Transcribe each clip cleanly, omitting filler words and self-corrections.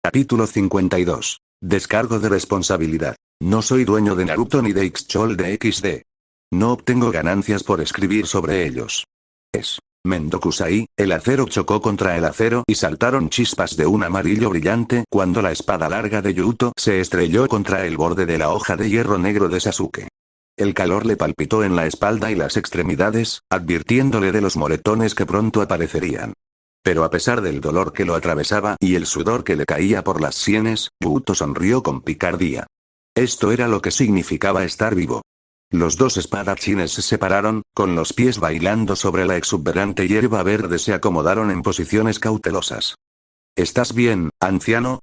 Capítulo 52. Descargo de responsabilidad. No soy dueño de Naruto ni de X-Chol de XD. No obtengo ganancias por escribir sobre ellos. Mendokusai, el acero chocó contra el acero y saltaron chispas de un amarillo brillante cuando la espada larga de Yuto se estrelló contra el borde de la hoja de hierro negro de Sasuke. El calor le palpitó en la espalda y las extremidades, advirtiéndole de los moretones que pronto aparecerían. Pero a pesar del dolor que lo atravesaba y el sudor que le caía por las sienes, Yuto sonrió con picardía. Esto era lo que significaba estar vivo. Los dos espadachines se separaron, con los pies bailando sobre la exuberante hierba verde se acomodaron en posiciones cautelosas. ¿Estás bien, anciano?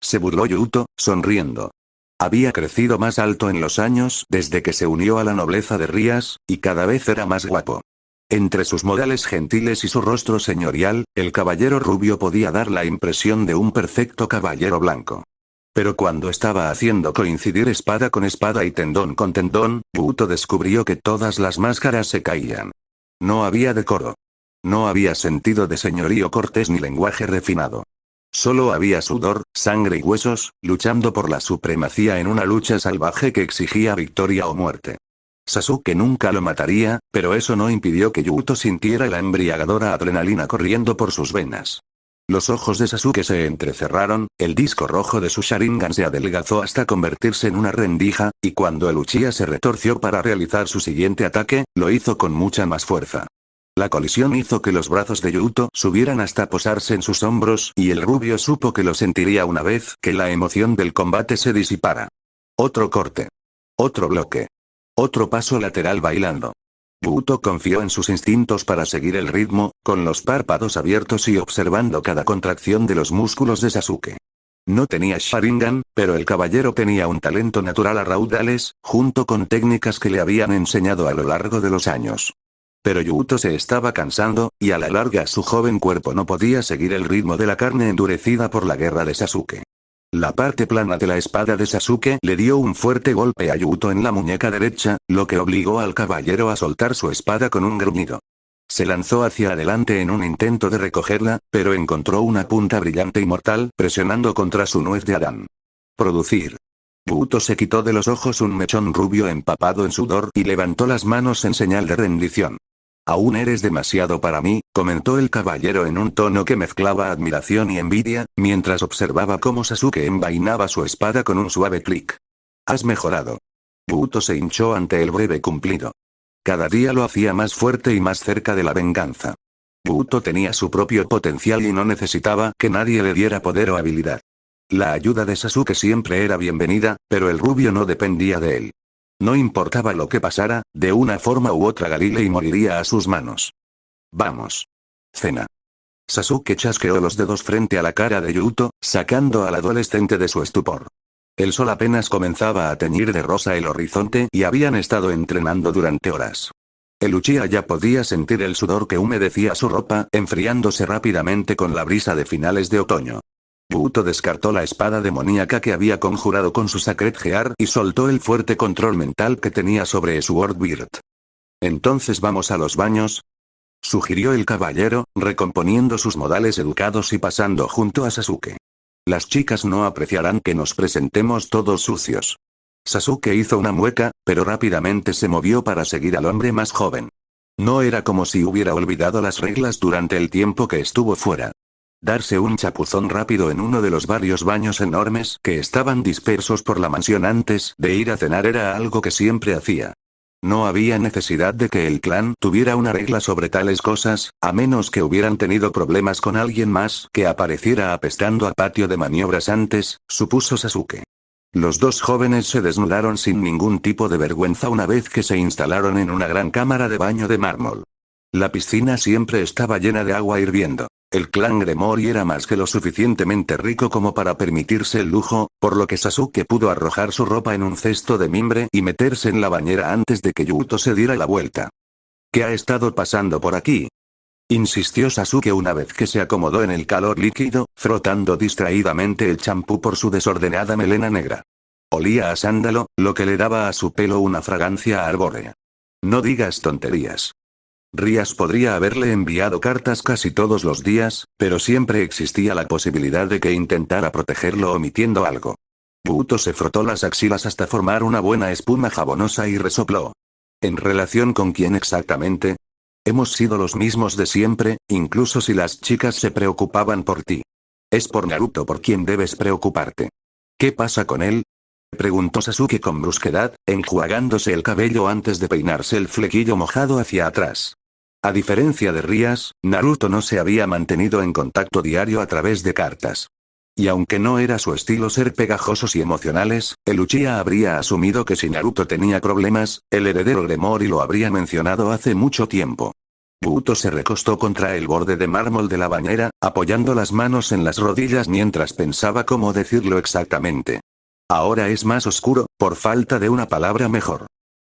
Se burló Yuto, sonriendo. Había crecido más alto en los años desde que se unió a la nobleza de Rías, y cada vez era más guapo. Entre sus modales gentiles y su rostro señorial, el caballero rubio podía dar la impresión de un perfecto caballero blanco. Pero cuando estaba haciendo coincidir espada con espada y tendón con tendón, Yuto descubrió que todas las máscaras se caían. No había decoro. No había sentido de señorío cortés ni lenguaje refinado. Solo había sudor, sangre y huesos, luchando por la supremacía en una lucha salvaje que exigía victoria o muerte. Sasuke nunca lo mataría, pero eso no impidió que Yuto sintiera la embriagadora adrenalina corriendo por sus venas. Los ojos de Sasuke se entrecerraron, el disco rojo de su Sharingan se adelgazó hasta convertirse en una rendija, y cuando el Uchiha se retorció para realizar su siguiente ataque, lo hizo con mucha más fuerza. La colisión hizo que los brazos de Yuto subieran hasta posarse en sus hombros, y el rubio supo que lo sentiría una vez que la emoción del combate se disipara. Otro corte. Otro bloque. Otro paso lateral bailando. Yuto confió en sus instintos para seguir el ritmo, con los párpados abiertos y observando cada contracción de los músculos de Sasuke. No tenía Sharingan, pero el caballero tenía un talento natural a raudales, junto con técnicas que le habían enseñado a lo largo de los años. Pero Yuto se estaba cansando, y a la larga su joven cuerpo no podía seguir el ritmo de la carne endurecida por la guerra de Sasuke. La parte plana de la espada de Sasuke le dio un fuerte golpe a Yuto en la muñeca derecha, lo que obligó al caballero a soltar su espada con un gruñido. Se lanzó hacia adelante en un intento de recogerla, pero encontró una punta brillante y mortal presionando contra su nuez de Adán. Producir. Yuto se quitó de los ojos un mechón rubio empapado en sudor y levantó las manos en señal de rendición. «Aún eres demasiado para mí», comentó el caballero en un tono que mezclaba admiración y envidia, mientras observaba cómo Sasuke envainaba su espada con un suave clic. «Has mejorado». Yuto se hinchó ante el breve cumplido. Cada día lo hacía más fuerte y más cerca de la venganza. Yuto tenía su propio potencial y no necesitaba que nadie le diera poder o habilidad. La ayuda de Sasuke siempre era bienvenida, pero el rubio no dependía de él. No importaba lo que pasara, de una forma u otra Galilei moriría a sus manos. «Vamos. Cena». Sasuke chasqueó los dedos frente a la cara de Yuto, sacando al adolescente de su estupor. El sol apenas comenzaba a teñir de rosa el horizonte y habían estado entrenando durante horas. El Uchiha ya podía sentir el sudor que humedecía su ropa, enfriándose rápidamente con la brisa de finales de otoño. Yuto descartó la espada demoníaca que había conjurado con su Sacred Gear y soltó el fuerte control mental que tenía sobre Swordbeard. «¿Entonces vamos a los baños?», sugirió el caballero, recomponiendo sus modales educados y pasando junto a Sasuke. «Las chicas no apreciarán que nos presentemos todos sucios». Sasuke hizo una mueca, pero rápidamente se movió para seguir al hombre más joven. No era como si hubiera olvidado las reglas durante el tiempo que estuvo fuera. Darse un chapuzón rápido en uno de los varios baños enormes que estaban dispersos por la mansión antes de ir a cenar era algo que siempre hacía. No había necesidad de que el clan tuviera una regla sobre tales cosas, a menos que hubieran tenido problemas con alguien más que apareciera apestando a patio de maniobras antes, supuso Sasuke. Los dos jóvenes se desnudaron sin ningún tipo de vergüenza una vez que se instalaron en una gran cámara de baño de mármol. La piscina siempre estaba llena de agua hirviendo. El clan Gremory era más que lo suficientemente rico como para permitirse el lujo, por lo que Sasuke pudo arrojar su ropa en un cesto de mimbre y meterse en la bañera antes de que Yuto se diera la vuelta. «¿Qué ha estado pasando por aquí?», insistió Sasuke una vez que se acomodó en el calor líquido, frotando distraídamente el champú por su desordenada melena negra. Olía a sándalo, lo que le daba a su pelo una fragancia arbórea. «No digas tonterías». Rías podría haberle enviado cartas casi todos los días, pero siempre existía la posibilidad de que intentara protegerlo omitiendo algo. Buuto se frotó las axilas hasta formar una buena espuma jabonosa y resopló. ¿En relación con quién exactamente? Hemos sido los mismos de siempre, incluso si las chicas se preocupaban por ti. Es por Naruto por quien debes preocuparte. ¿Qué pasa con él? Preguntó Sasuke con brusquedad, enjuagándose el cabello antes de peinarse el flequillo mojado hacia atrás. A diferencia de Rías, Naruto no se había mantenido en contacto diario a través de cartas. Y aunque no era su estilo ser pegajosos y emocionales, el Uchiha habría asumido que si Naruto tenía problemas, el heredero Gremori lo habría mencionado hace mucho tiempo. Buuto se recostó contra el borde de mármol de la bañera, apoyando las manos en las rodillas mientras pensaba cómo decirlo exactamente. Ahora es más oscuro, por falta de una palabra mejor.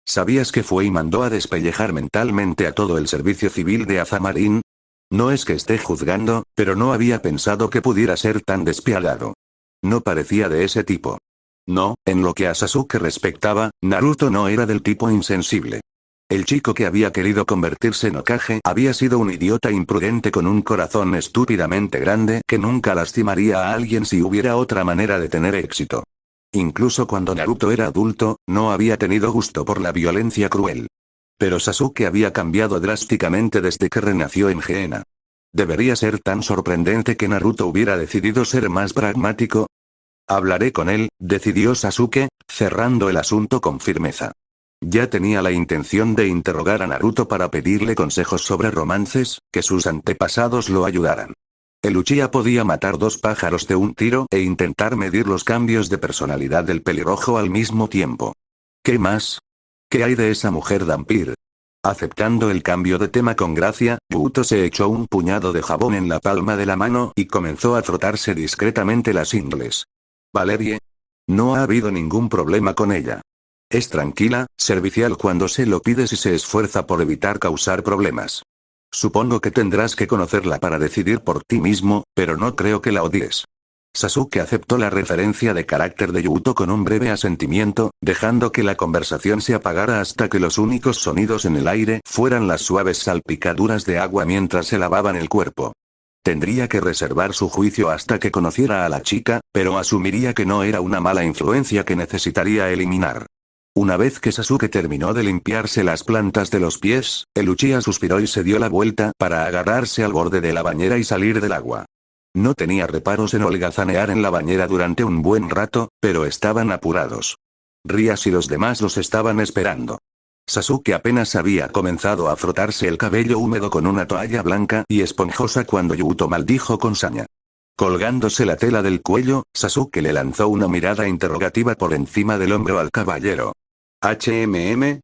¿Sabías que fue y mandó a despellejar mentalmente a todo el servicio civil de Azamarín? No es que esté juzgando, pero no había pensado que pudiera ser tan despiadado. No parecía de ese tipo. No, en lo que a Sasuke respectaba, Naruto no era del tipo insensible. El chico que había querido convertirse en Hokage había sido un idiota imprudente con un corazón estúpidamente grande que nunca lastimaría a alguien si hubiera otra manera de tener éxito. Incluso cuando Naruto era adulto, no había tenido gusto por la violencia cruel. Pero Sasuke había cambiado drásticamente desde que renació en Geena. ¿Debería ser tan sorprendente que Naruto hubiera decidido ser más pragmático? Hablaré con él, decidió Sasuke, cerrando el asunto con firmeza. Ya tenía la intención de interrogar a Naruto para pedirle consejos sobre romances, que sus antepasados lo ayudaran. El Uchiha podía matar dos pájaros de un tiro e intentar medir los cambios de personalidad del pelirrojo al mismo tiempo. ¿Qué más? ¿Qué hay de esa mujer Dampir? Aceptando el cambio de tema con gracia, Buuto se echó un puñado de jabón en la palma de la mano y comenzó a frotarse discretamente las ingles. Valerie. No ha habido ningún problema con ella. Es tranquila, servicial cuando se lo pides y se esfuerza por evitar causar problemas. Supongo que tendrás que conocerla para decidir por ti mismo, pero no creo que la odies. Sasuke aceptó la referencia de carácter de Yuto con un breve asentimiento, dejando que la conversación se apagara hasta que los únicos sonidos en el aire fueran las suaves salpicaduras de agua mientras se lavaban el cuerpo. Tendría que reservar su juicio hasta que conociera a la chica, pero asumiría que no era una mala influencia que necesitaría eliminar. Una vez que Sasuke terminó de limpiarse las plantas de los pies, el Uchiha suspiró y se dio la vuelta para agarrarse al borde de la bañera y salir del agua. No tenía reparos en holgazanear en la bañera durante un buen rato, pero estaban apurados. Rías y los demás los estaban esperando. Sasuke apenas había comenzado a frotarse el cabello húmedo con una toalla blanca y esponjosa cuando Yuto maldijo con saña. Colgándose la tela del cuello, Sasuke le lanzó una mirada interrogativa por encima del hombro al caballero. ¿HMM?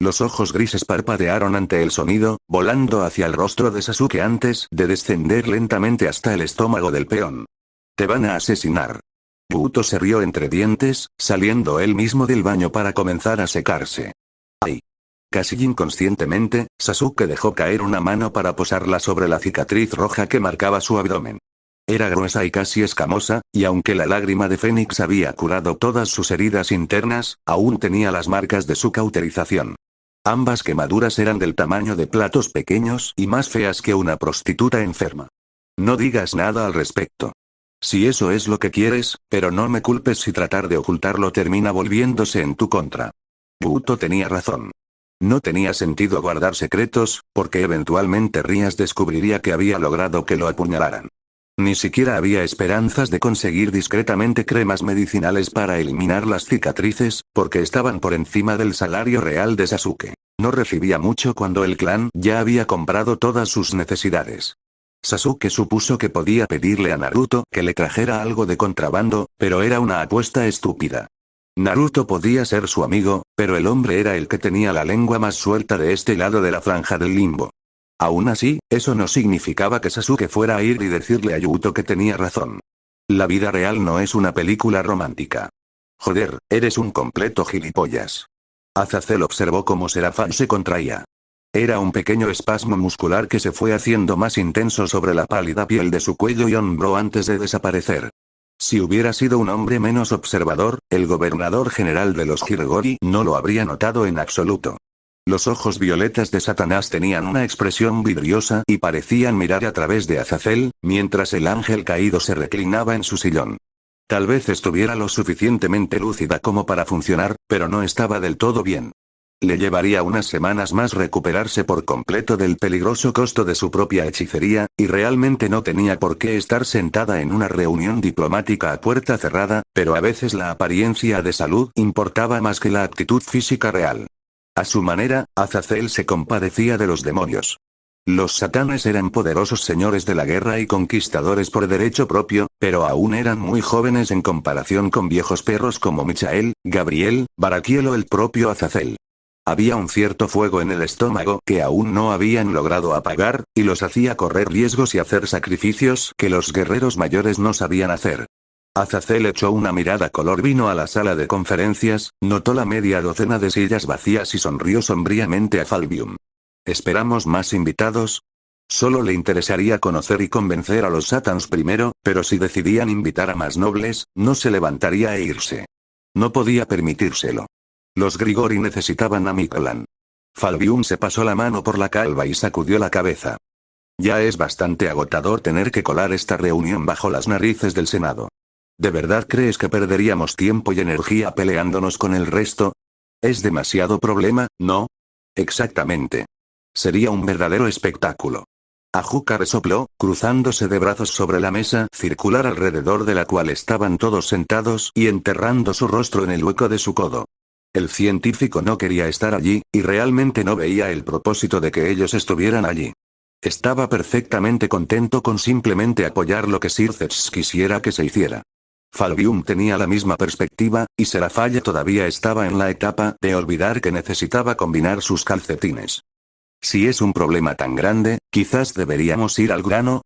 Los ojos grises parpadearon ante el sonido, volando hacia el rostro de Sasuke antes de descender lentamente hasta el estómago del peón. Te van a asesinar. Buuto se rió entre dientes, saliendo él mismo del baño para comenzar a secarse. ¡Ay! Casi inconscientemente, Sasuke dejó caer una mano para posarla sobre la cicatriz roja que marcaba su abdomen. Era gruesa y casi escamosa, y aunque la lágrima de Fénix había curado todas sus heridas internas, aún tenía las marcas de su cauterización. Ambas quemaduras eran del tamaño de platos pequeños y más feas que una prostituta enferma. No digas nada al respecto. Si eso es lo que quieres, pero no me culpes si tratar de ocultarlo termina volviéndose en tu contra. Buuto tenía razón. No tenía sentido guardar secretos, porque eventualmente Rías descubriría que había logrado que lo apuñalaran. Ni siquiera había esperanzas de conseguir discretamente cremas medicinales para eliminar las cicatrices, porque estaban por encima del salario real de Sasuke. No recibía mucho cuando el clan ya había comprado todas sus necesidades. Sasuke supuso que podía pedirle a Naruto que le trajera algo de contrabando, pero era una apuesta estúpida. Naruto podía ser su amigo, pero el hombre era el que tenía la lengua más suelta de este lado de la franja del limbo. Aún así, eso no significaba que Sasuke fuera a ir y decirle a Yuto que tenía razón. La vida real no es una película romántica. Joder, eres un completo gilipollas. Azazel observó cómo Serafán se contraía. Era un pequeño espasmo muscular que se fue haciendo más intenso sobre la pálida piel de su cuello y hombro antes de desaparecer. Si hubiera sido un hombre menos observador, el gobernador general de los Hirogori no lo habría notado en absoluto. Los ojos violetas de Satanás tenían una expresión vidriosa y parecían mirar a través de Azazel, mientras el ángel caído se reclinaba en su sillón. Tal vez estuviera lo suficientemente lúcida como para funcionar, pero no estaba del todo bien. Le llevaría unas semanas más recuperarse por completo del peligroso costo de su propia hechicería, y realmente no tenía por qué estar sentada en una reunión diplomática a puerta cerrada, pero a veces la apariencia de salud importaba más que la actitud física real. A su manera, Azazel se compadecía de los demonios. Los satanes eran poderosos señores de la guerra y conquistadores por derecho propio, pero aún eran muy jóvenes en comparación con viejos perros como Michael, Gabriel, Baraquiel o el propio Azazel. Había un cierto fuego en el estómago que aún no habían logrado apagar, y los hacía correr riesgos y hacer sacrificios que los guerreros mayores no sabían hacer. Azazel echó una mirada color vino a la sala de conferencias, notó la media docena de sillas vacías y sonrió sombríamente a Falbium. ¿Esperamos más invitados? Solo le interesaría conocer y convencer a los Satans primero, pero si decidían invitar a más nobles, no se levantaría e irse. No podía permitírselo. Los Grigori necesitaban a Mictlan. Falbium se pasó la mano por la calva y sacudió la cabeza. Ya es bastante agotador tener que colar esta reunión bajo las narices del Senado. ¿De verdad crees que perderíamos tiempo y energía peleándonos con el resto? Es demasiado problema, ¿no? Exactamente. Sería un verdadero espectáculo. Ajuka resopló, cruzándose de brazos sobre la mesa circular alrededor de la cual estaban todos sentados y enterrando su rostro en el hueco de su codo. El científico no quería estar allí, y realmente no veía el propósito de que ellos estuvieran allí. Estaba perfectamente contento con simplemente apoyar lo que Sircex quisiera que se hiciera. Falbium tenía la misma perspectiva, y Serafalla todavía estaba en la etapa de olvidar que necesitaba combinar sus calcetines. Si es un problema tan grande, quizás deberíamos ir al grano,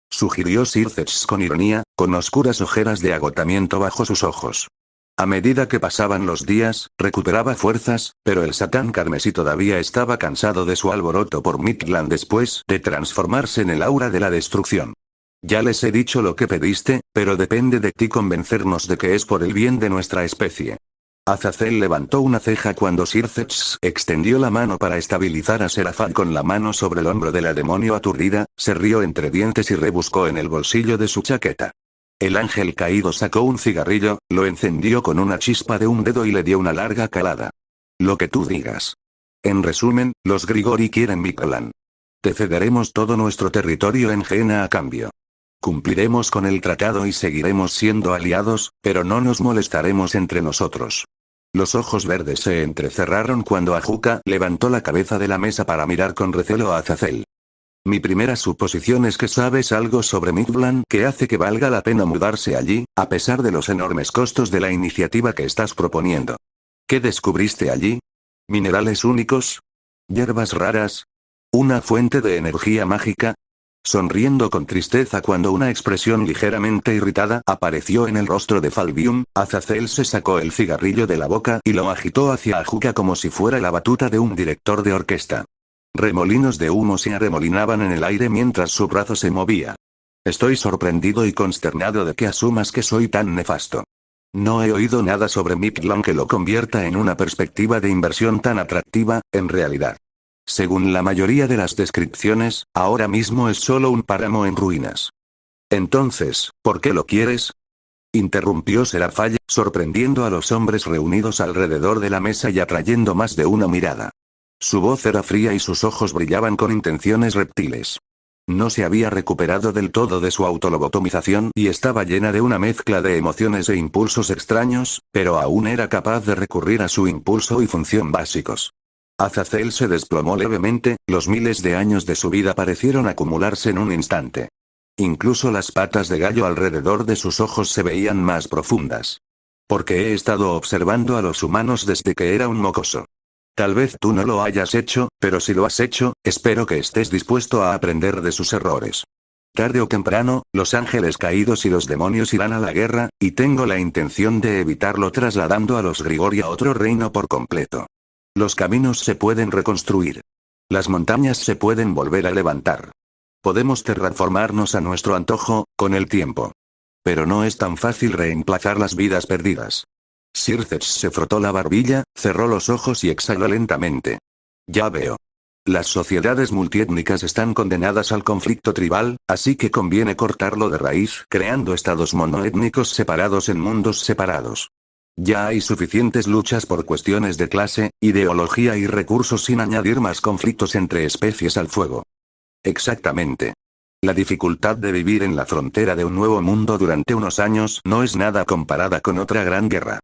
sugirió Sircex con ironía, con oscuras ojeras de agotamiento bajo sus ojos. A medida que pasaban los días, recuperaba fuerzas, pero el Satán carmesí todavía estaba cansado de su alboroto por Mictlan después de transformarse en el aura de la destrucción. Ya les he dicho lo que pediste, pero depende de ti convencernos de que es por el bien de nuestra especie. Azazel levantó una ceja cuando Sircex extendió la mano para estabilizar a Serafal con la mano sobre el hombro de la demonio aturdida, se rió entre dientes y rebuscó en el bolsillo de su chaqueta. El ángel caído sacó un cigarrillo, lo encendió con una chispa de un dedo y le dio una larga calada. Lo que tú digas. En resumen, los Grigori quieren Mictlan. Te cederemos todo nuestro territorio en Jena a cambio. Cumpliremos con el tratado y seguiremos siendo aliados, pero no nos molestaremos entre nosotros. Los ojos verdes se entrecerraron cuando Ajuka levantó la cabeza de la mesa para mirar con recelo a Azazel. Mi primera suposición es que sabes algo sobre Mictlan que hace que valga la pena mudarse allí, a pesar de los enormes costos de la iniciativa que estás proponiendo. ¿Qué descubriste allí? ¿Minerales únicos? ¿Hierbas raras? ¿Una fuente de energía mágica? Sonriendo con tristeza cuando una expresión ligeramente irritada apareció en el rostro de Falbium, Azazel se sacó el cigarrillo de la boca y lo agitó hacia Ajuka como si fuera la batuta de un director de orquesta. Remolinos de humo se arremolinaban en el aire mientras su brazo se movía. Estoy sorprendido y consternado de que asumas que soy tan nefasto. No he oído nada sobre Mictlan que lo convierta en una perspectiva de inversión tan atractiva, en realidad. Según la mayoría de las descripciones, ahora mismo es solo un páramo en ruinas. Entonces, ¿por qué lo quieres? Interrumpió Serafalla, sorprendiendo a los hombres reunidos alrededor de la mesa y atrayendo más de una mirada. Su voz era fría y sus ojos brillaban con intenciones reptiles. No se había recuperado del todo de su autolobotomización y estaba llena de una mezcla de emociones e impulsos extraños, pero aún era capaz de recurrir a su impulso y función básicos. Azazel se desplomó levemente, los miles de años de su vida parecieron acumularse en un instante. Incluso las patas de gallo alrededor de sus ojos se veían más profundas. Porque he estado observando a los humanos desde que era un mocoso. Tal vez tú no lo hayas hecho, pero si lo has hecho, espero que estés dispuesto a aprender de sus errores. Tarde o temprano, los ángeles caídos y los demonios irán a la guerra, y tengo la intención de evitarlo trasladando a los Grigori a otro reino por completo. Los caminos se pueden reconstruir. Las montañas se pueden volver a levantar. Podemos terraformarnos a nuestro antojo, con el tiempo. Pero no es tan fácil reemplazar las vidas perdidas. Sircex se frotó la barbilla, cerró los ojos y exhaló lentamente. Ya veo. Las sociedades multiétnicas están condenadas al conflicto tribal, así que conviene cortarlo de raíz, creando estados monoétnicos separados en mundos separados. Ya hay suficientes luchas por cuestiones de clase, ideología y recursos sin añadir más conflictos entre especies al fuego. Exactamente. La dificultad de vivir en la frontera de un nuevo mundo durante unos años no es nada comparada con otra gran guerra.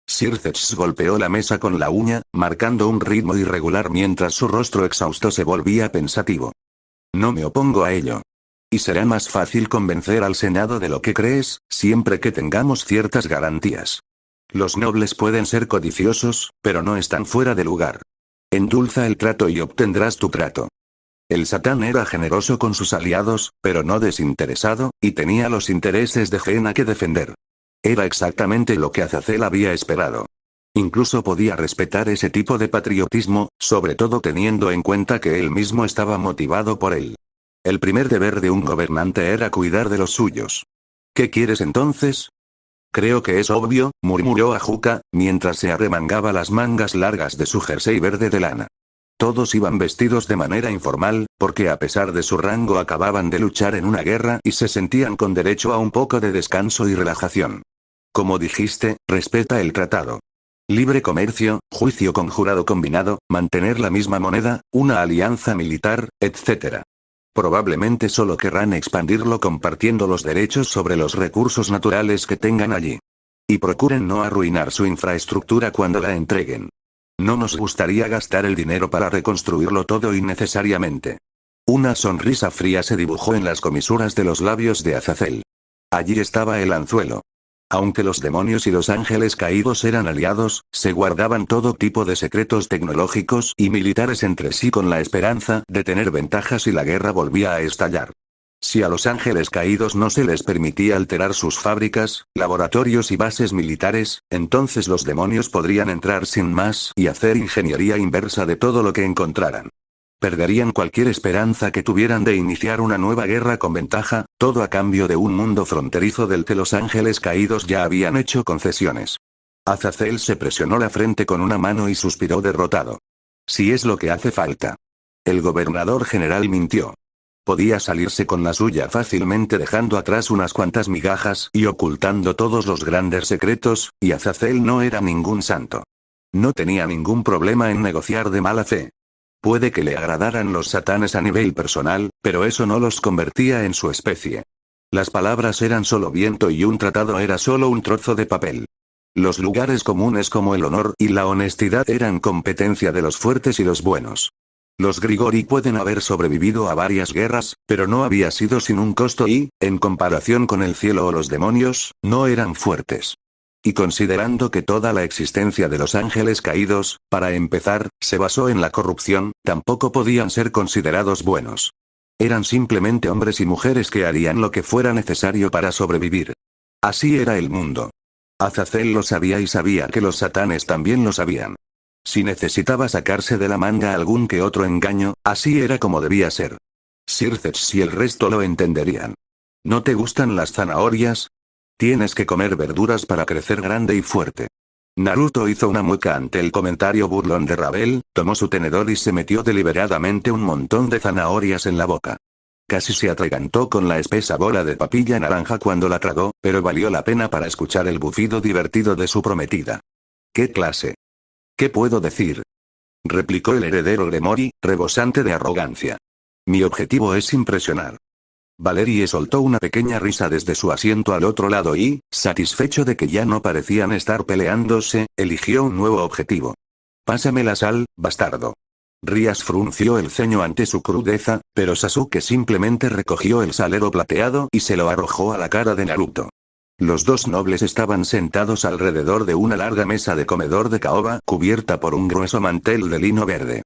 Circex golpeó la mesa con la uña, marcando un ritmo irregular mientras su rostro exhausto se volvía pensativo. No me opongo a ello. Y será más fácil convencer al Senado de lo que crees, siempre que tengamos ciertas garantías. Los nobles pueden ser codiciosos, pero no están fuera de lugar. Endulza el trato y obtendrás tu trato. El Satán era generoso con sus aliados, pero no desinteresado, y tenía los intereses de Jaina que defender. Era exactamente lo que Azazel había esperado. Incluso podía respetar ese tipo de patriotismo, sobre todo teniendo en cuenta que él mismo estaba motivado por él. El primer deber de un gobernante era cuidar de los suyos. ¿Qué quieres entonces? Creo que es obvio, murmuró Ajuka, mientras se arremangaba las mangas largas de su jersey verde de lana. Todos iban vestidos de manera informal, porque a pesar de su rango acababan de luchar en una guerra y se sentían con derecho a un poco de descanso y relajación. Como dijiste, respeta el tratado. Libre comercio, juicio conjurado combinado, mantener la misma moneda, una alianza militar, etc. Probablemente solo querrán expandirlo compartiendo los derechos sobre los recursos naturales que tengan allí. Y procuren no arruinar su infraestructura cuando la entreguen. No nos gustaría gastar el dinero para reconstruirlo todo innecesariamente. Una sonrisa fría se dibujó en las comisuras de los labios de Azazel. Allí estaba el anzuelo. Aunque los demonios y los ángeles caídos eran aliados, se guardaban todo tipo de secretos tecnológicos y militares entre sí con la esperanza de tener ventajas si la guerra volvía a estallar. Si a los ángeles caídos no se les permitía alterar sus fábricas, laboratorios y bases militares, entonces los demonios podrían entrar sin más y hacer ingeniería inversa de todo lo que encontraran. Perderían cualquier esperanza que tuvieran de iniciar una nueva guerra con ventaja, todo a cambio de un mundo fronterizo del que los ángeles caídos ya habían hecho concesiones. Azazel se presionó la frente con una mano y suspiró derrotado. Si es lo que hace falta. El gobernador general mintió. Podía salirse con la suya fácilmente dejando atrás unas cuantas migajas y ocultando todos los grandes secretos, y Azazel no era ningún santo. No tenía ningún problema en negociar de mala fe. Puede que le agradaran los satanes a nivel personal, pero eso no los convertía en su especie. Las palabras eran solo viento y un tratado era solo un trozo de papel. Los lugares comunes como el honor y la honestidad eran competencia de los fuertes y los buenos. Los Grigori pueden haber sobrevivido a varias guerras, pero no había sido sin un costo y, en comparación con el cielo o los demonios, no eran fuertes. Y considerando que toda la existencia de los ángeles caídos, para empezar, se basó en la corrupción, tampoco podían ser considerados buenos. Eran simplemente hombres y mujeres que harían lo que fuera necesario para sobrevivir. Así era el mundo. Azazel lo sabía y sabía que los satanes también lo sabían. Si necesitaba sacarse de la manga algún que otro engaño, así era como debía ser. Circex y el resto lo entenderían. ¿No te gustan las zanahorias? Tienes que comer verduras para crecer grande y fuerte. Naruto hizo una mueca ante el comentario burlón de Rabel, tomó su tenedor y se metió deliberadamente un montón de zanahorias en la boca. Casi se atragantó con la espesa bola de papilla naranja cuando la tragó, pero valió la pena para escuchar el bufido divertido de su prometida. ¿Qué clase? ¿Qué puedo decir? Replicó el heredero Gremori, rebosante de arrogancia. Mi objetivo es impresionar. Valerie soltó una pequeña risa desde su asiento al otro lado y, satisfecho de que ya no parecían estar peleándose, eligió un nuevo objetivo. Pásame la sal, bastardo. Rias frunció el ceño ante su crudeza, pero Sasuke simplemente recogió el salero plateado y se lo arrojó a la cara de Naruto. Los dos nobles estaban sentados alrededor de una larga mesa de comedor de caoba cubierta por un grueso mantel de lino verde.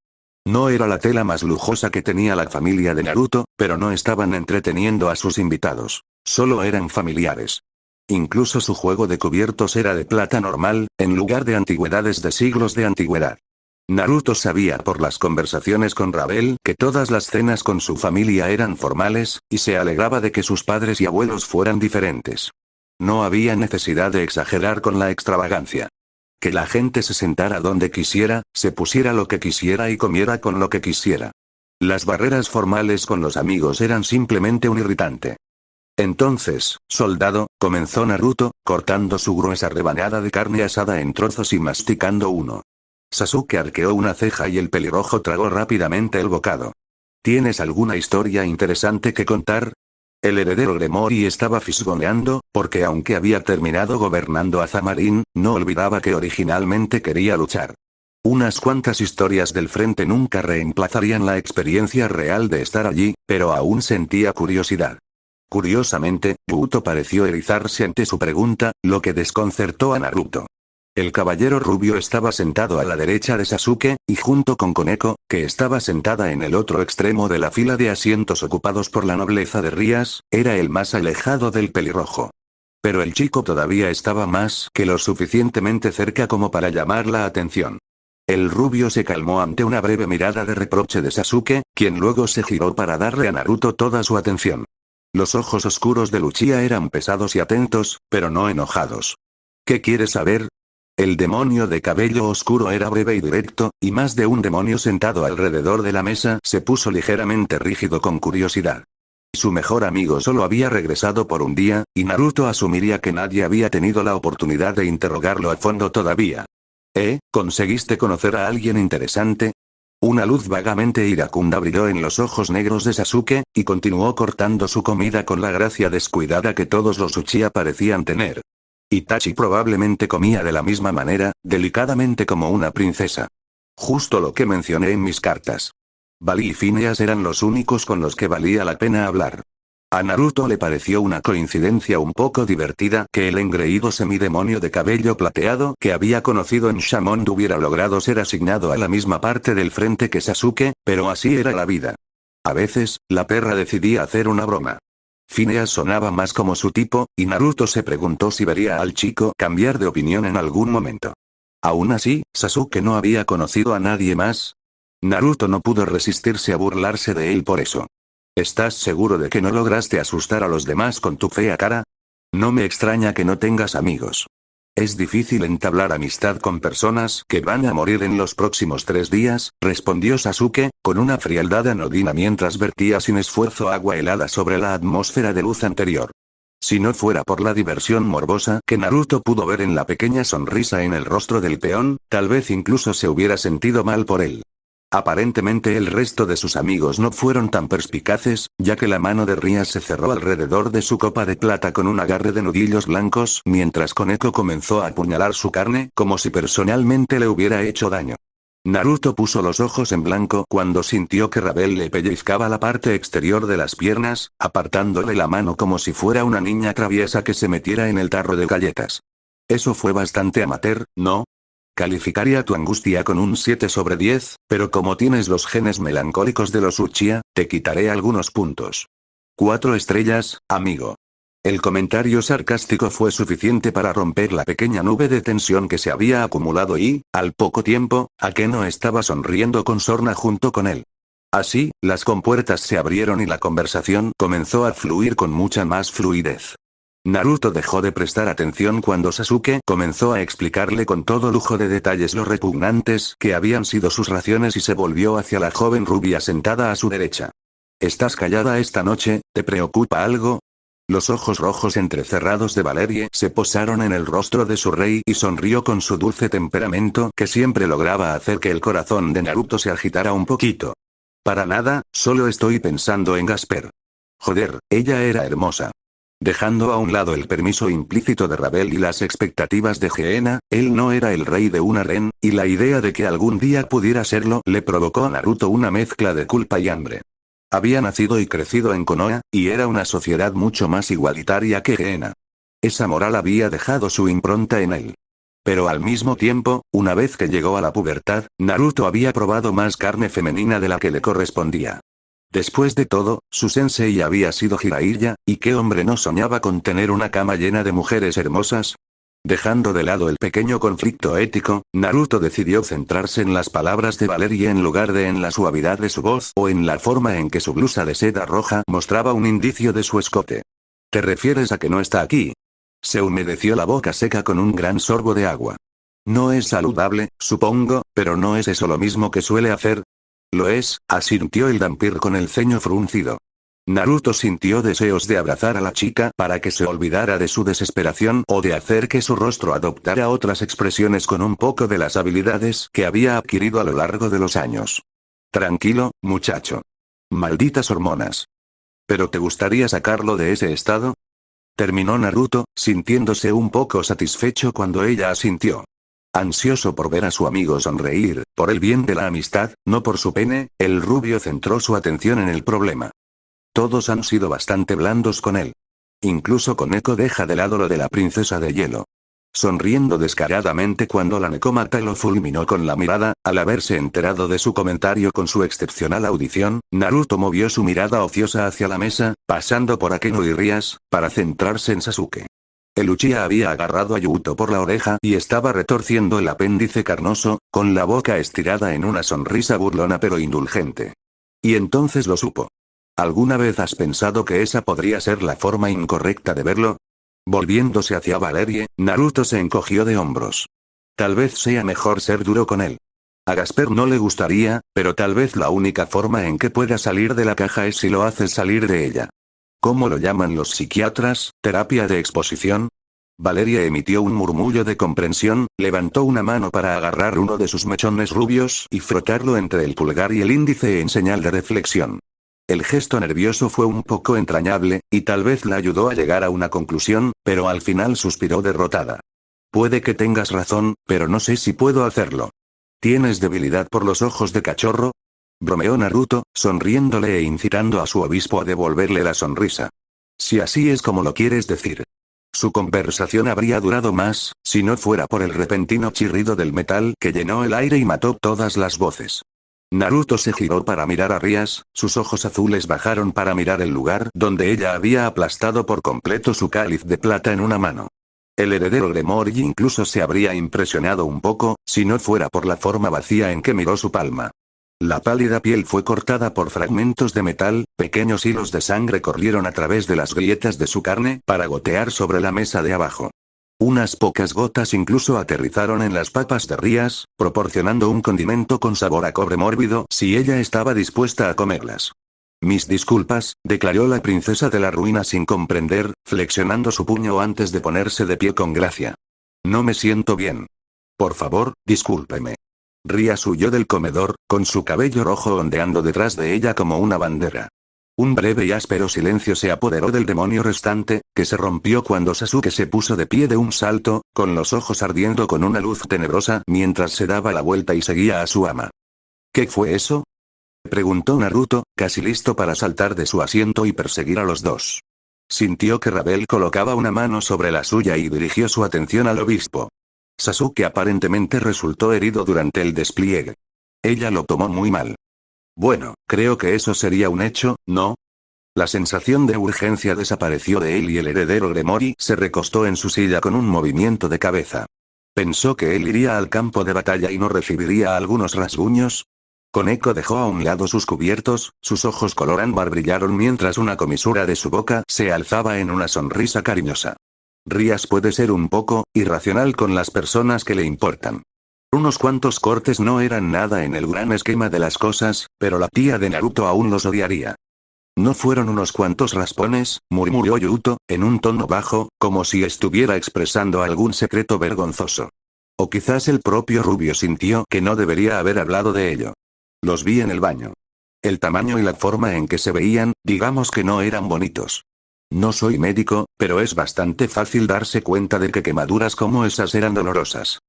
No era la tela más lujosa que tenía la familia de Naruto, pero no estaban entreteniendo a sus invitados, solo eran familiares. Incluso su juego de cubiertos era de plata normal, en lugar de antigüedades de siglos de antigüedad. Naruto sabía por las conversaciones con Rabel que todas las cenas con su familia eran formales, y se alegraba de que sus padres y abuelos fueran diferentes. No había necesidad de exagerar con la extravagancia. que la gente se sentara donde quisiera, se pusiera lo que quisiera y comiera con lo que quisiera. Las barreras formales con los amigos eran simplemente un irritante. Entonces, soldado, comenzó Naruto, cortando su gruesa rebanada de carne asada en trozos y masticando uno. Sasuke arqueó una ceja y el pelirrojo tragó rápidamente el bocado. ¿Tienes alguna historia interesante que contar? El heredero Gremory estaba fisgoneando, porque aunque había terminado gobernando Azamarín, no olvidaba que originalmente quería luchar. Unas cuantas historias del frente nunca reemplazarían la experiencia real de estar allí, pero aún sentía curiosidad. Curiosamente, Boruto pareció erizarse ante su pregunta, lo que desconcertó a Naruto. El caballero rubio estaba sentado a la derecha de Sasuke, y junto con Koneko, que estaba sentada en el otro extremo de la fila de asientos ocupados por la nobleza de Rías, era el más alejado del pelirrojo. Pero el chico todavía estaba más que lo suficientemente cerca como para llamar la atención. El rubio se calmó ante una breve mirada de reproche de Sasuke, quien luego se giró para darle a Naruto toda su atención. Los ojos oscuros de Uchiha eran pesados y atentos, pero no enojados. ¿Qué quieres saber? El demonio de cabello oscuro era breve y directo, y más de un demonio sentado alrededor de la mesa se puso ligeramente rígido con curiosidad. Su mejor amigo solo había regresado por un día, y Naruto asumiría que nadie había tenido la oportunidad de interrogarlo a fondo todavía. ¿Conseguiste conocer a alguien interesante? Una luz vagamente iracunda brilló en los ojos negros de Sasuke, y continuó cortando su comida con la gracia descuidada que todos los Uchiha parecían tener. Itachi probablemente comía de la misma manera, delicadamente como una princesa. Justo lo que mencioné en mis cartas. Bali y Phineas eran los únicos con los que valía la pena hablar. A Naruto le pareció una coincidencia un poco divertida que el engreído semidemonio de cabello plateado que había conocido en Shamond hubiera logrado ser asignado a la misma parte del frente que Sasuke, pero así era la vida. A veces, la perra decidía hacer una broma. Phineas sonaba más como su tipo, y Naruto se preguntó si vería al chico cambiar de opinión en algún momento. Aún así, Sasuke no había conocido a nadie más. Naruto no pudo resistirse a burlarse de él por eso. ¿Estás seguro de que no lograste asustar a los demás con tu fea cara? No me extraña que no tengas amigos. Es difícil entablar amistad con personas que van a morir en los próximos 3 días, respondió Sasuke, con una frialdad anodina mientras vertía sin esfuerzo agua helada sobre la atmósfera de luz anterior. Si no fuera por la diversión morbosa que Naruto pudo ver en la pequeña sonrisa en el rostro del peón, tal vez incluso se hubiera sentido mal por él. Aparentemente el resto de sus amigos no fueron tan perspicaces, ya que la mano de Rías se cerró alrededor de su copa de plata con un agarre de nudillos blancos, mientras Koneko comenzó a apuñalar su carne como si personalmente le hubiera hecho daño. Naruto puso los ojos en blanco cuando sintió que Rabel le pellizcaba la parte exterior de las piernas, apartándole la mano como si fuera una niña traviesa que se metiera en el tarro de galletas. Eso fue bastante amateur, ¿no? Calificaría tu angustia con un 7 sobre 10, pero como tienes los genes melancólicos de los Uchiha, te quitaré algunos puntos. 4 estrellas, amigo. El comentario sarcástico fue suficiente para romper la pequeña nube de tensión que se había acumulado y, al poco tiempo, Akeno estaba sonriendo con sorna junto con él. Así, las compuertas se abrieron y la conversación comenzó a fluir con mucha más fluidez. Naruto dejó de prestar atención cuando Sasuke comenzó a explicarle con todo lujo de detalles lo repugnantes que habían sido sus raciones y se volvió hacia la joven rubia sentada a su derecha. ¿Estás callada esta noche? ¿Te preocupa algo? Los ojos rojos entrecerrados de Valerie se posaron en el rostro de su rey y sonrió con su dulce temperamento que siempre lograba hacer que el corazón de Naruto se agitara un poquito. Para nada, solo estoy pensando en Gasper. Joder, ella era hermosa. Dejando a un lado el permiso implícito de Rabel y las expectativas de Geena, él no era el rey de un harén, y la idea de que algún día pudiera serlo le provocó a Naruto una mezcla de culpa y hambre. Había nacido y crecido en Konoha, y era una sociedad mucho más igualitaria que Geena. Esa moral había dejado su impronta en él. Pero al mismo tiempo, una vez que llegó a la pubertad, Naruto había probado más carne femenina de la que le correspondía. Después de todo, su sensei había sido Jiraiya, y qué hombre no soñaba con tener una cama llena de mujeres hermosas. Dejando de lado el pequeño conflicto ético, Naruto decidió centrarse en las palabras de Valerie en lugar de en la suavidad de su voz o en la forma en que su blusa de seda roja mostraba un indicio de su escote. ¿Te refieres a que no está aquí? Se humedeció la boca seca con un gran sorbo de agua. No es saludable, supongo, pero ¿no es eso lo mismo que suele hacer? Lo es, asintió el vampiro con el ceño fruncido. Naruto sintió deseos de abrazar a la chica para que se olvidara de su desesperación o de hacer que su rostro adoptara otras expresiones con un poco de las habilidades que había adquirido a lo largo de los años. Tranquilo, muchacho. Malditas hormonas. ¿Pero te gustaría sacarlo de ese estado? Terminó Naruto, sintiéndose un poco satisfecho cuando ella asintió. Ansioso por ver a su amigo sonreír, por el bien de la amistad, no por su pene, el rubio centró su atención en el problema. Todos han sido bastante blandos con él. Incluso Koneko deja de lado lo de la princesa de hielo. Sonriendo descaradamente cuando la Nekomata lo fulminó con la mirada, al haberse enterado de su comentario con su excepcional audición, Naruto movió su mirada ociosa hacia la mesa, pasando por Akeno y Rias, para centrarse en Sasuke. El Uchiha había agarrado a Yuto por la oreja y estaba retorciendo el apéndice carnoso, con la boca estirada en una sonrisa burlona pero indulgente. Y entonces lo supo. ¿Alguna vez has pensado que esa podría ser la forma incorrecta de verlo? Volviéndose hacia Valerie, Naruto se encogió de hombros. Tal vez sea mejor ser duro con él. A Gasper no le gustaría, pero tal vez la única forma en que pueda salir de la caja es si lo haces salir de ella. ¿Cómo lo llaman los psiquiatras? ¿Terapia de exposición? Valeria emitió un murmullo de comprensión, levantó una mano para agarrar uno de sus mechones rubios y frotarlo entre el pulgar y el índice en señal de reflexión. El gesto nervioso fue un poco entrañable, y tal vez la ayudó a llegar a una conclusión, pero al final suspiró derrotada. Puede que tengas razón, pero no sé si puedo hacerlo. ¿Tienes debilidad por los ojos de cachorro? Bromeó Naruto, sonriéndole e incitando a su obispo a devolverle la sonrisa. Si así es como lo quieres decir. Su conversación habría durado más, si no fuera por el repentino chirrido del metal que llenó el aire y mató todas las voces. Naruto se giró para mirar a Rias, sus ojos azules bajaron para mirar el lugar donde ella había aplastado por completo su cáliz de plata en una mano. El heredero Gremory incluso se habría impresionado un poco, si no fuera por la forma vacía en que miró su palma. La pálida piel fue cortada por fragmentos de metal, pequeños hilos de sangre corrieron a través de las grietas de su carne para gotear sobre la mesa de abajo. Unas pocas gotas incluso aterrizaron en las papas de Rias, proporcionando un condimento con sabor a cobre mórbido si ella estaba dispuesta a comerlas. Mis disculpas, declaró la princesa de la ruina sin comprender, flexionando su puño antes de ponerse de pie con gracia. No me siento bien. Por favor, discúlpeme. Rias huyó del comedor, con su cabello rojo ondeando detrás de ella como una bandera. Un breve y áspero silencio se apoderó del demonio restante, que se rompió cuando Sasuke se puso de pie de un salto, con los ojos ardiendo con una luz tenebrosa mientras se daba la vuelta y seguía a su ama. ¿Qué fue eso? Preguntó Naruto, casi listo para saltar de su asiento y perseguir a los dos. Sintió que Rabel colocaba una mano sobre la suya y dirigió su atención al obispo. Sasuke aparentemente resultó herido durante el despliegue. Ella lo tomó muy mal. Bueno, creo que eso sería un hecho, ¿no? La sensación de urgencia desapareció de él y el heredero Gremory se recostó en su silla con un movimiento de cabeza. ¿Pensó que él iría al campo de batalla y no recibiría algunos rasguños? Koneko dejó a un lado sus cubiertos, sus ojos color ámbar brillaron mientras una comisura de su boca se alzaba en una sonrisa cariñosa. Rias puede ser un poco irracional con las personas que le importan. Unos cuantos cortes no eran nada en el gran esquema de las cosas, pero la tía de Naruto aún los odiaría. ¿No fueron unos cuantos raspones?, murmuró Yuto, en un tono bajo, como si estuviera expresando algún secreto vergonzoso. O quizás el propio rubio sintió que no debería haber hablado de ello. Los vi en el baño. El tamaño y la forma en que se veían, digamos que no eran bonitos. No soy médico, pero es bastante fácil darse cuenta de que quemaduras como esas eran dolorosas.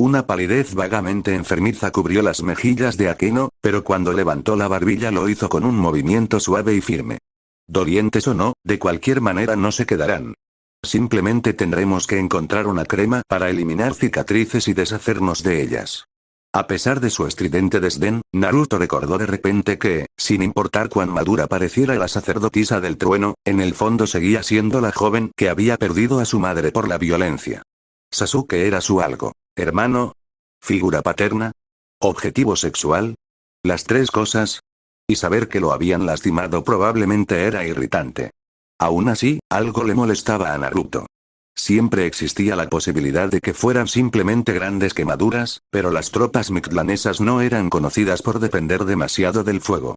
Una palidez vagamente enfermiza cubrió las mejillas de Akeno, pero cuando levantó la barbilla lo hizo con un movimiento suave y firme. Dolientes o no, de cualquier manera no se quedarán. Simplemente tendremos que encontrar una crema para eliminar cicatrices y deshacernos de ellas. A pesar de su estridente desdén, Naruto recordó de repente que, sin importar cuán madura pareciera la sacerdotisa del trueno, en el fondo seguía siendo la joven que había perdido a su madre por la violencia. Sasuke era su algo. Hermano, figura paterna, objetivo sexual, las tres cosas, y saber que lo habían lastimado probablemente era irritante. Aún así, algo le molestaba a Naruto. Siempre existía la posibilidad de que fueran simplemente grandes quemaduras, pero las tropas mictlanesas no eran conocidas por depender demasiado del fuego.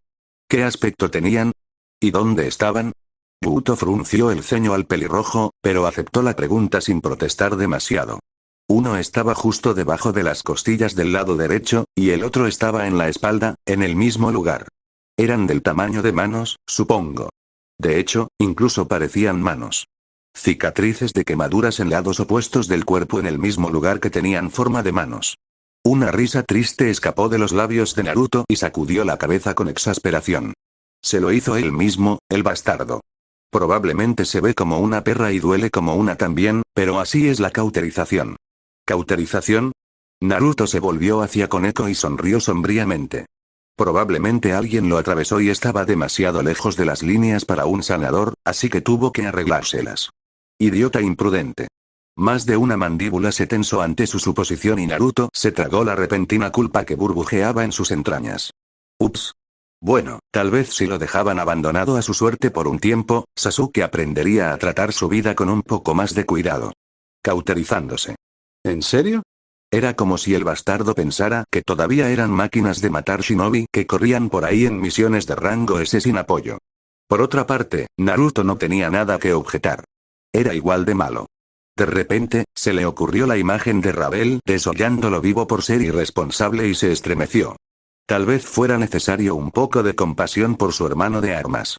¿Qué aspecto tenían? ¿Y dónde estaban? Buto frunció el ceño al pelirrojo, pero aceptó la pregunta sin protestar demasiado. Uno estaba justo debajo de las costillas del lado derecho, y el otro estaba en la espalda, en el mismo lugar. Eran del tamaño de manos, supongo. De hecho, incluso parecían manos. Cicatrices de quemaduras en lados opuestos del cuerpo en el mismo lugar que tenían forma de manos. Una risa triste escapó de los labios de Naruto y sacudió la cabeza con exasperación. Se lo hizo él mismo, el bastardo. Probablemente se ve como una perra y duele como una también, pero así es la cauterización. ¿Cauterización? Naruto se volvió hacia Koneko y sonrió sombríamente. Probablemente alguien lo atravesó y estaba demasiado lejos de las líneas para un sanador, así que tuvo que arreglárselas. Idiota imprudente. Más de una mandíbula se tensó ante su suposición y Naruto se tragó la repentina culpa que burbujeaba en sus entrañas. Ups. Bueno, tal vez si lo dejaban abandonado a su suerte por un tiempo, Sasuke aprendería a tratar su vida con un poco más de cuidado. Cauterizándose. ¿En serio? Era como si el bastardo pensara que todavía eran máquinas de matar shinobi que corrían por ahí en misiones de rango S sin apoyo. Por otra parte, Naruto no tenía nada que objetar. Era igual de malo. De repente, se le ocurrió la imagen de Ravel desollándolo vivo por ser irresponsable y se estremeció. Tal vez fuera necesario un poco de compasión por su hermano de armas.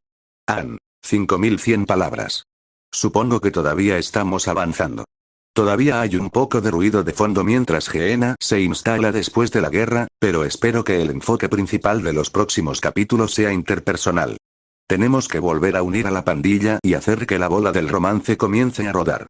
5100 palabras. Supongo que todavía estamos avanzando. Todavía hay un poco de ruido de fondo mientras Geena se instala después de la guerra, pero espero que el enfoque principal de los próximos capítulos sea interpersonal. Tenemos que volver a unir a la pandilla y hacer que la bola del romance comience a rodar.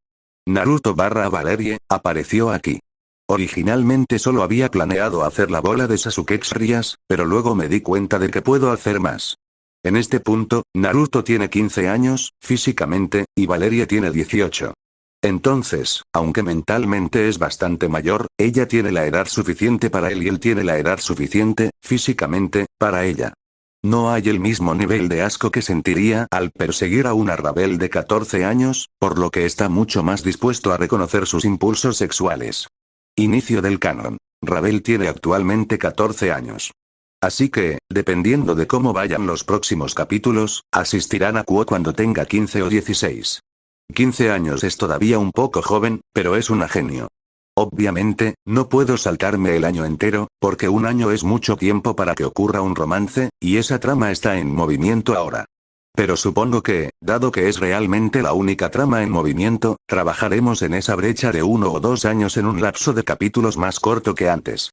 Naruto/Valerie apareció aquí. Originalmente solo había planeado hacer la bola de Sasuke X-Rias, pero luego me di cuenta de que puedo hacer más. En este punto, Naruto tiene 15 años, físicamente, y Valerie tiene 18. Entonces, aunque mentalmente es bastante mayor, ella tiene la edad suficiente para él y él tiene la edad suficiente, físicamente, para ella. No hay el mismo nivel de asco que sentiría al perseguir a una Ravel de 14 años, por lo que está mucho más dispuesto a reconocer sus impulsos sexuales. Inicio del canon. Ravel tiene actualmente 14 años. Así que, dependiendo de cómo vayan los próximos capítulos, asistirán a Kuo cuando tenga 15 o 16. 15 años es todavía un poco joven, pero es una genio. Obviamente, no puedo saltarme el año entero, porque un año es mucho tiempo para que ocurra un romance, y esa trama está en movimiento ahora. Pero supongo que, dado que es realmente la única trama en movimiento, trabajaremos en esa brecha de 1 o 2 años en un lapso de capítulos más corto que antes.